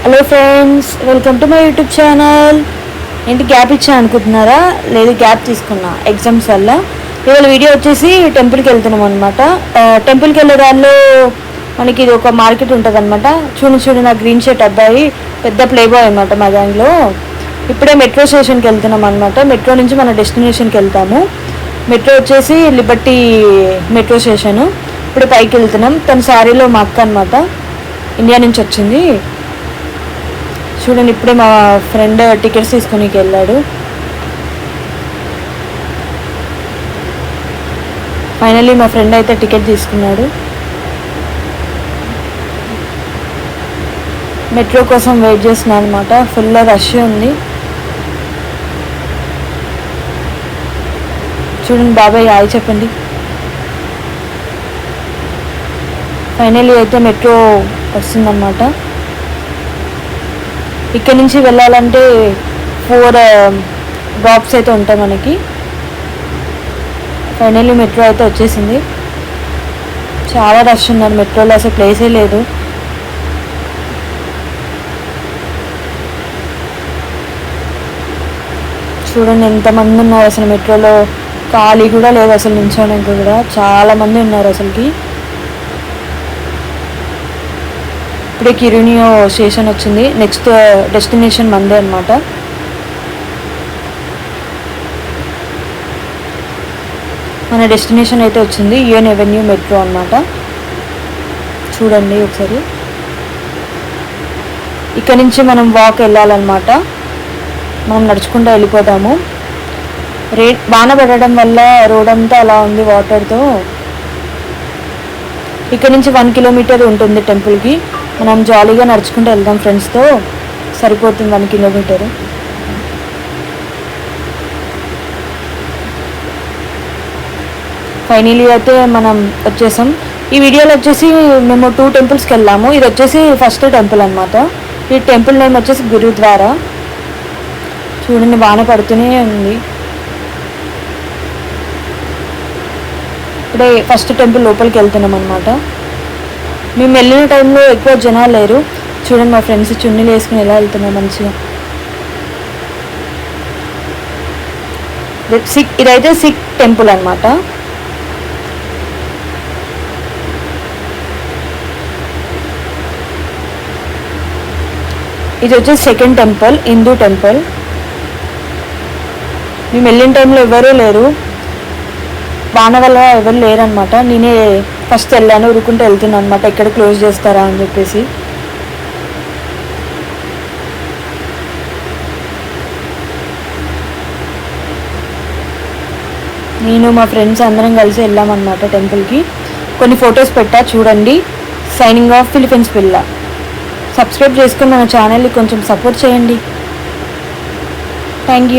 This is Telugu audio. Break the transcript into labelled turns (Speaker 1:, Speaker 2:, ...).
Speaker 1: Hello friends, welcome to my YouTube channel. ఏంటి గ్యాప్ ఇచ్చా అనుకుంటున్నారా? లేదు, గ్యాప్ తీసుకున్నా ఎగ్జామ్స్ వల్ల. ఇవాళ వీడియో వచ్చేసి టెంపుల్కి వెళ్తున్నాం అనమాట. టెంపుల్కి వెళ్ళే దారిలో మనకి ఇది ఒక మార్కెట్ ఉంటుంది అనమాట. చూడు నా గ్రీన్ షర్ట్ అబ్బాయి పెద్ద ప్లే బాయ్ అనమాట మా గ్యాంగ్లో. ఇప్పుడే మెట్రో స్టేషన్కి వెళ్తున్నాం అనమాట. మెట్రో నుంచి మన డెస్టినేషన్కి వెళ్తాము. మెట్రో వచ్చేసి లిబర్టీ మెట్రో స్టేషను. ఇప్పుడు పైకి వెళ్తున్నాం. తన శారీలో మా అక్క అనమాట, ఇండియా నుంచి వచ్చింది. చూడండి, ఇప్పుడే మా ఫ్రెండ్ టికెట్స్ తీసుకునికి వెళ్ళాడు. ఫైనల్లీ మా ఫ్రెండ్ అయితే టికెట్ తీసుకున్నాడు. మెట్రో కోసం వెయిట్ చేస్తున్నాను అనమాట. ఫుల్ రష్ ఉంది. చూడండి, బాబాయ్ హాయ్ చెప్పండి. ఫైనల్లీ అయితే మెట్రో వస్తుందన్నమాట. ఇక్కడ నుంచి వెళ్ళాలంటే 4 డ్రాప్స్ అయితే ఉంటాయి మనకి. ఫైనల్లీ మెట్రో అయితే వచ్చేసింది. చాలా రష్ ఉన్నారు మెట్రోలో, అసలు ప్లేసే లేదు. చూడండి ఎంతమంది ఉన్నారు అసలు మెట్రోలో. ఖాళీ కూడా లేదు అసలు, నిల్చోడానికి కూడా చాలామంది ఉన్నారు అసలుకి. ఇప్పుడే కిరునియో స్టేషన్ వచ్చింది. నెక్స్ట్ డెస్టినేషన్ మందే అనమాట. మన డెస్టినేషన్ అయితే వచ్చింది, యూఎన్ అవెన్యూ మెట్రో అనమాట. చూడండి ఒకసారి. ఇక్కడ నుంచి మనం వాక్ వెళ్ళాలన్నమాట. మనం నడుచుకుంటూ వెళ్ళిపోతాము. వాన పడడం వల్ల రోడ్ అంతా అలా ఉంది వాటర్తో. ఇక్కడ నుంచి 1 కిలోమీటర్ ఉంటుంది టెంపుల్కి. మనం జాలీగా నడుచుకుంటూ వెళ్దాం ఫ్రెండ్స్తో, సరిపోతుంది 1 కిలోమీటర్. ఫైనలీ అయితే మనం వచ్చేసాం. ఈ వీడియోలో వచ్చేసి మేము 2 టెంపుల్స్కి వెళ్ళాము. ఇది వచ్చేసి ఫస్ట్ టెంపుల్ అనమాట. ఈ టెంపుల్ నేమ్ వచ్చేసి గురుద్వారా. చూడండి, వాన పడుతూనే ఉంది. ఇప్పుడే ఫస్ట్ టెంపుల్ లోపలికి వెళ్తున్నాం అనమాట. మేము వెళ్ళిన టైంలో ఎక్కువ జనాలు లేరు. చూడండి, మా ఫ్రెండ్స్ చున్నీలు వేసుకుని ఎలా వెళ్తున్నాం మంచిగా. ఇదైతే సిక్ టెంపుల్ అనమాట. ఇది వచ్చేసి సెకండ్ టెంపుల్, హిందూ టెంపుల్. మేము వెళ్ళిన టైంలో ఎవరూ లేరు, వాన వల్ల ఎవరు లేరనమాట. నేనే ఫస్ట్ వెళ్ళాను, ఉరుకుంటూ వెళ్తున్నాను అనమాట, ఎక్కడ క్లోజ్ చేస్తారా అని చెప్పేసి. నేను మా ఫ్రెండ్స్ అందరం కలిసి వెళ్ళామన్నమాట టెంపుల్కి. కొన్ని ఫొటోస్ పెట్టా చూడండి. సైనింగ్ ఆఫ్, ఫిలిపీన్స్ పిల్ల. సబ్స్క్రైబ్ చేసుకుని మన ఛానల్ని కొంచెం సపోర్ట్ చేయండి. Thank you.